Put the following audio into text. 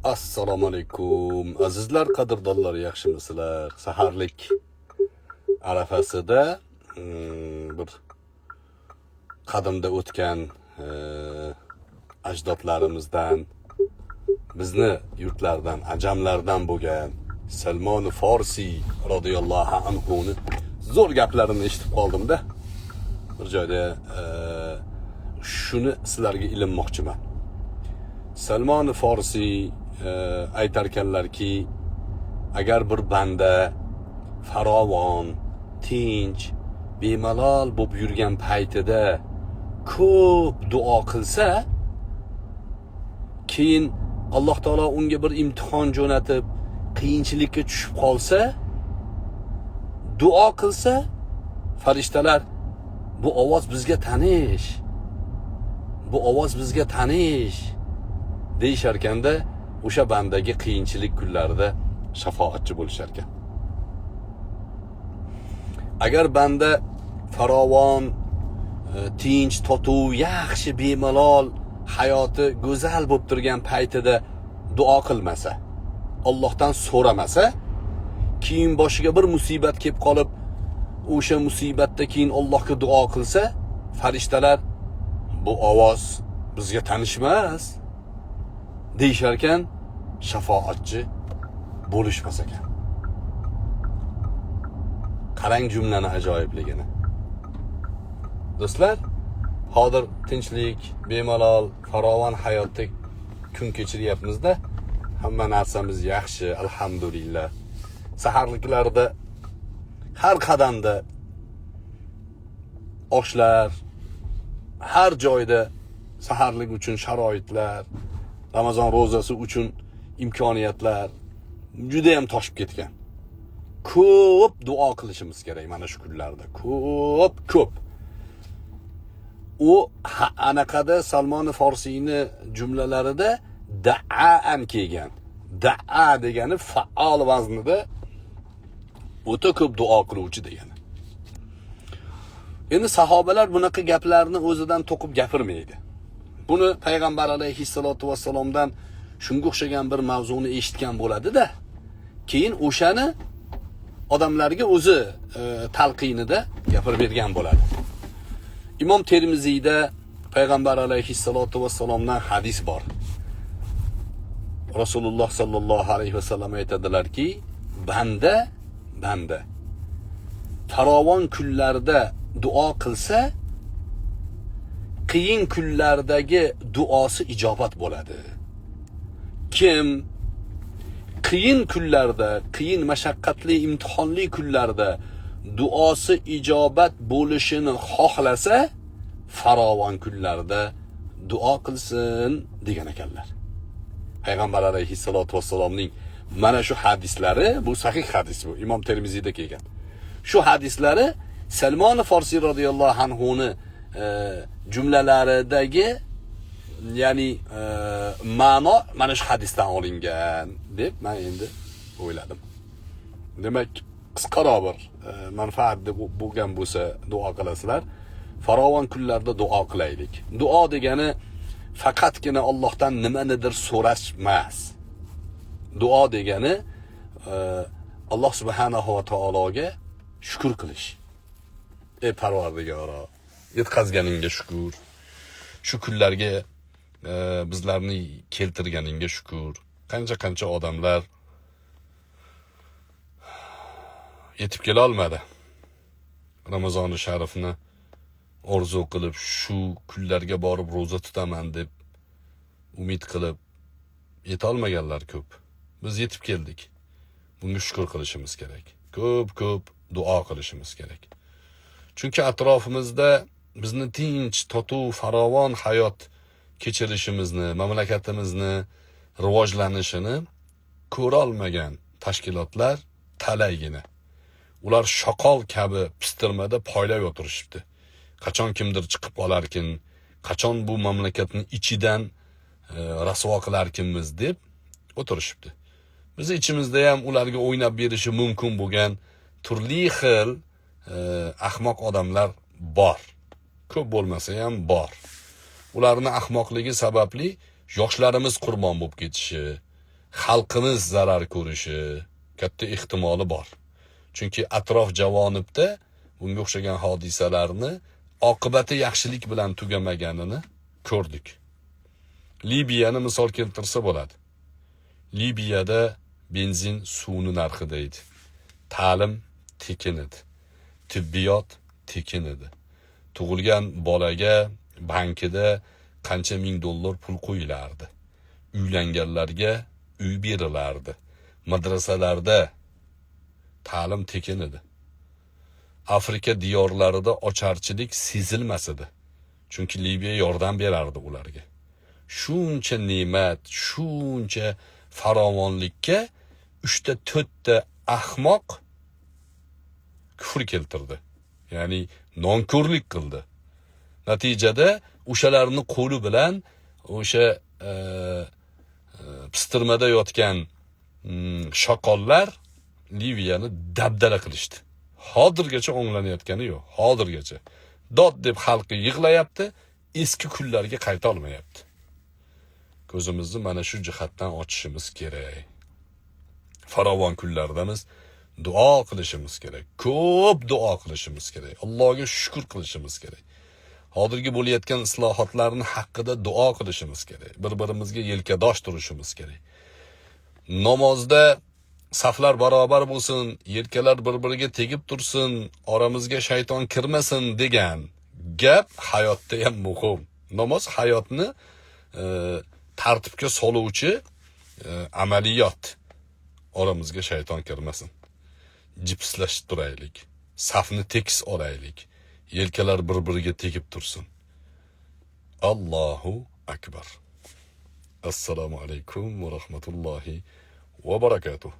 Assalomu alaykum. Azizlar, qadrdonlar, yaxshimisizlar? Saharlik arafasida bir qadimda o'tgan ajdodlarimizdan, bizni yurtlardan, ajamlardan bo'lgan Salmon Farsi radhiyallohu anhuni zo'r gaplarini eshitib qoldim-da. Bir joyda shuni sizlarga ilinmoqchiman. Salmon Farsi aytarkanlarki, agar bir banda farovon, tinch, bemalol bo'lib yurgan paytida ko'p duo qilsa, keyin Alloh taolo unga bir imtihon jo'natib, qiyinchilikka tushib qolsa, duo qilsa, farishtalar bu ovoz bizga tanish, bu ovoz bizga tanish deyishar ekanda, o'sha bandaga qiyinchilik kunlarida shafoatchi bo'lishar ekan. Agar banda farovon, tinch, totuv, yaxshi, bemalol hayoti go'zal bo'lib turgan paytida duo qilmasa, Allohdan so'ramasa, keyin boshiga bir musibat kelib qolib, o'sha musibatda keyin Allohga duo qilsa, farishtalar bu ovoz bizga tanish emas deyishar ekan, shafoatchi bo'lishmas ekan. Qarang jumlani ajoyibligini. Do'stlar, hozir tinchlik, bemalol, farovon hayotda kun kechiryapmiz-da. Hamma narsamiz yaxshi, alhamdulillah. Saharliklarda har qadamda oshlar, har joyda saharlik uchun sharoitlar, Ramazon ro'zasi uchun imkoniyatlar juda ham toshib ketgan. Ko'p duo qilishimiz kerak mana shu kunlarda. Ko'p. U anaqada Salmon Farsiyni jumlalarida da'an kelgan. Da'a degani faol vaznida o'ta ko'p duo qiluvchi degani. Endi sahobalar bunaqa gaplarni o'zidan to'qib gapirmaydi. Buni payg'ambar alayhissalatu vassalomdan shunga o'xshagan bir mavzuni eshitgan bo'ladi-da, keyin o'shani odamlarga o'zi talqinida gapirib bergan bo'ladi. Imom Termiziyda payg'ambar alayhissalatu vassalomdan hadis bor. Rasululloh sallallohu alayhi vasallam aytadilarki, banda farovon kunlarda duo qilsa, qiyin kunlardagi duosi ijobat bo'ladi. Kim qiyin kunlarda, qiyin mashaqqatli, imtihonli kunlarda duosi ijobat bo'lishini xohlasa, farovon kunlarda duo qilsin degan ekanlar. Payg'ambar alayhissalatu vassalomning mana shu hadislari, bu sahih hadis, bu Imom Termiziyda kelgan. Shu hadislari Salmon Farsi radhiyallohu anhuni jumlalaridagi, ya'ni ma'no mana shu hadisdan olingan deb men endi o'yladim. Demak, qisqaroq bir manfaat deb bo'lgan bo'lsa duo qilasizlar. Farovon kunlarda duo qilaylik. Duo degani faqatgina Allohdan nimanidir so'rash emas. Duo degani Alloh subhanahu va taologa shukr qilish. Ey Parvardigoro, yetkazganingga shukr. Shu kunlarga bizlarni keltirganingga shukr. Qancha odamlar yetib kela olmadi. Ramazoni sharifni orzu qilib, shu kunlarga borib roza tutaman deb umid qilib yeta olmaganlar ko'p. Biz yetib keldik. Bunga shukr qilishimiz kerak. Ko'p duo qilishimiz kerak. Chunki atrofimizda bizni tinch, totuv, farovon hayot kechirishimizni, mamlakatimizni rivojlanishini ko'ra olmagan tashkilotlar talaygina. Ular shoqol kabi pistirmada poylab o'tirishibdi. Qachon kimdir chiqib qolarkin, qachon bu mamlakatning ichidan rasvo qilarkinmiz deb o'tirishibdi. Biz ichimizda ham ularga o'ynab berishi mumkin bo'lgan turli xil ahmoq odamlar bor. Ko'p bo'lmasa ham bor. Ularning ahmoqligi sababli yoshlarimiz qurbon bo'lib ketishi, xalqimiz zarar ko'rishi katta ehtimoli bor. Chunki atrof javonibda bunga o'xshagan hodisalarni oqibati yaxshilik bilan tugamaganini ko'rdik. Libiyani misol keltirsa bo'ladi. Libiyada benzin suvni narxida edi. Ta'lim tekin edi. Tibbiyot tekin edi. Tug'ilgan bolaga bankida qancha ming dollar pul qo'yilardi. Uylanganlarga uy berilardi. Madrasalarda ta'lim tekin edi. Afrika diyorlarida ocharchilik sezilmas edi. Chunki Libiya yordam berardi ularga. Shuncha ne'mat, shuncha farovonlikka 3-4 ta ahmoq kufr keltirdi. Ya'ni nonko'rlik qildi. Natijada o'shalarni qo'li bilan o'sha pistirmada yotgan shoqollar Liviyani dabdala qilishdi. Hozirgacha o'nglanayotgani yo'q, hozirgacha. Dod deb xalqi yig'layapti, eski kunlarga qayta olmayapti. Ko'zimizni mana shu jihatdan ochishimiz kerak. Farovon kunlardamiz, duo qilishimiz kerak. Ko'p duo qilishimiz kerak. Allohga shukr qilishimiz kerak. Hozirgi bo'layotgan islohotlarning haqida duo qilishimiz kerak. Bir-birimizga yelkadosh turishimiz kerak. Namozda saflar barobar bo'lsin, yelkalar bir-biriga tegib tursin, oramizga shayton kirmasin degan gap hayotda ham muhim. Namoz hayotni tartibga soluvchi amaliyot. Oramizga shayton kirmasin. Jipslashib turaylik. Safni tekis olaylik. Yelkalar bir-biriga tegib tursin. Allohu akbar. Assalomu alaykum va rahmatullohi va barakatuh.